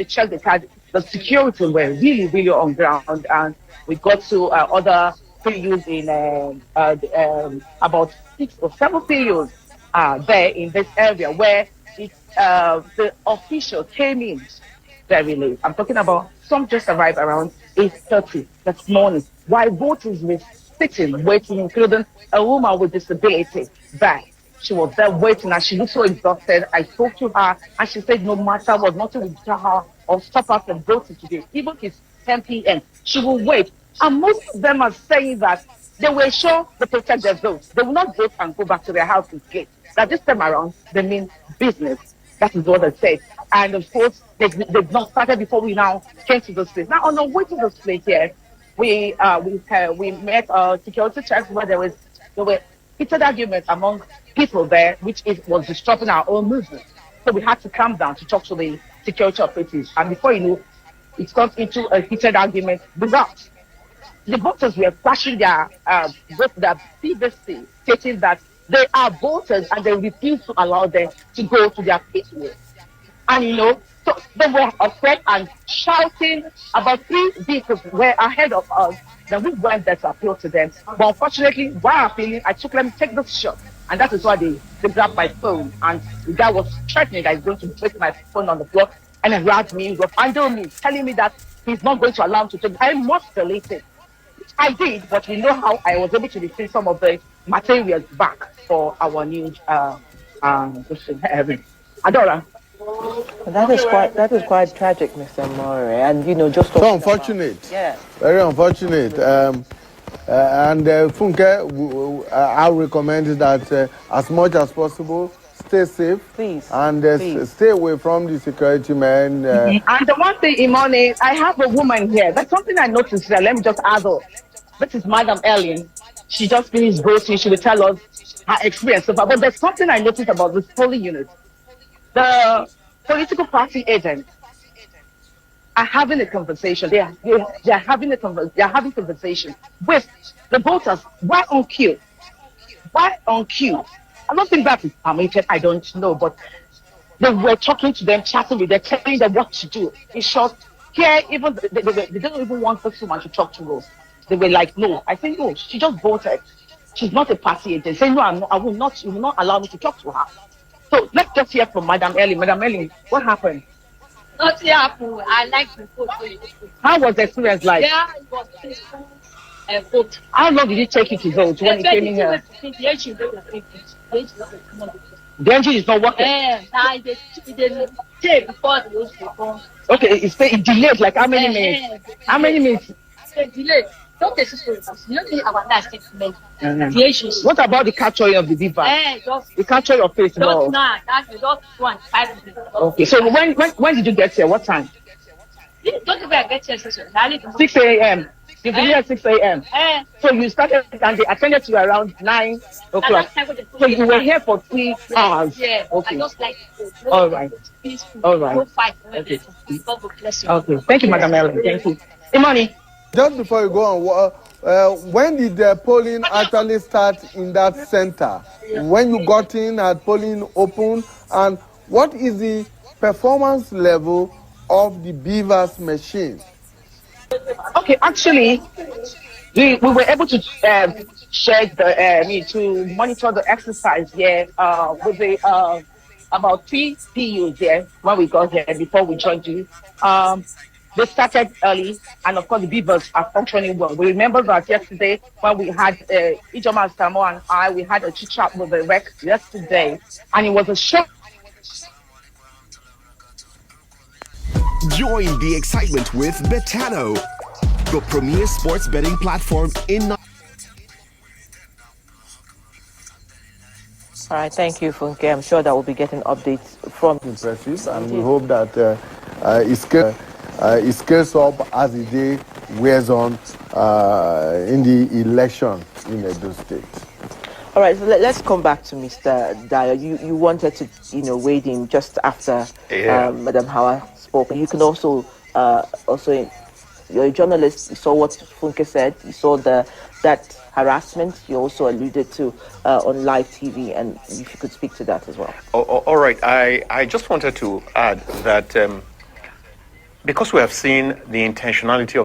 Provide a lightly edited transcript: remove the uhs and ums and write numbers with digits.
they checked the card. The security were really, really on ground, and we got to other PUs in about 6 or 7 PUs there in this area where the official came in very late. I'm talking about some just arrived around 8:30 this morning, while voters were sitting, waiting, including a woman with disability there. She was there waiting and she looked so exhausted. I spoke to her and she said no matter what, nothing will deter her or stop her from voting today. Even if it's 10 p.m., she will wait. And most of them are saying that they were sure they protect their votes. They will not vote and go back to their houses late. That this time around, they mean business. That is what they said. And of course, they've not started before we now came to this place. Now, on the way to this place here, we met security checks where there were heated arguments among people there, which was disrupting our own movement. So we had to calm down to talk to the security operatives. And before you know, it got into a heated argument without. The voters were flashing their PVC, stating that they are voters and they refuse to allow them to go to their people. And so they were afraid and shouting. About 3 vehicles were ahead of us. Then we went there to appeal to them. But unfortunately, while appealing, I took them to take this shot. And that is why they grabbed my phone. And the guy was threatening that he's going to break my phone on the floor and then grabbed me, handled me, telling me that he's not going to allow me to take it. I must delete it. I did, but we know how I was able to retrieve some of the materials back for our new Adora. That is quite tragic, Mr. Murray, and just so unfortunate. Yeah, very unfortunate. And Funke, I recommend that as much as possible, stay safe, please, and please. Stay away from the security men. And the one thing, Imani, I have a woman here. That's something I noticed. Let me just add up. This is Madam Ellen. She just finished voting. She will tell us her experience. But there's something I noticed about this polling unit. The political party agents are having a conversation. They are having conversation with the voters. Why on queue? Why on queue? I don't think that is permitted. I don't know, but they were talking to them, chatting with them, telling them what to do. In short, here even they don't even want this woman to talk to us. They were like, no. I think no. She just voted. She's not a party agent. Say no, I will not. You will not allow me to talk to her. So let's just hear from Madam Ellie. Madam Ellie, what happened? Nothing happened. I like to vote. How was the experience like? Yeah, it was peaceful. Vote. How long did it take you to vote when you came in here? The engine is not working. They take before the vote before. Okay, it's delayed. Like how many minutes? How many minutes? Delayed. Don't take it. You don't our last statement. The issues. What about the capturing of the beaver? The capture of face. No, that's just 5 minutes. Okay, so when did you get here? What time? Don't even get here. 6 a.m. You've been here at 6 a.m. So you started and they attended to you around 9 o'clock. So you were here for 3 hours. Yeah. Okay. I just like to all right. Peaceful. All right. No fight. Okay. God bless you. Okay. Thank you, Madam Ellen. Thank you. Imani. Just before you go on, when did the polling actually start in that center? When you got in at polling open, and what is the performance level of the beavers machine? Okay, actually, we were able to check to monitor the exercise here with the about 3 PUs there when we got here before we joined you. They started early, and of course the beavers are functioning well. We remember that yesterday when we had Ijoma Samo and I, we had a chit chat with the rec yesterday, and it was a shock. Join the excitement with Betano, the premier sports betting platform in. All right, thank you, Funke. I'm sure that we'll be getting updates from. Impressive, and we hope that it scales up as the day wears on in the election in Edo State. All right, so let's come back to Mr. Dyer. You wanted to, wade in just after Madam Hawa spoke. You can also you're a journalist. You saw what Funke said. You saw that harassment. You also alluded to on live TV, and if you could speak to that as well. All right. I just wanted to add that because we have seen the intentionality of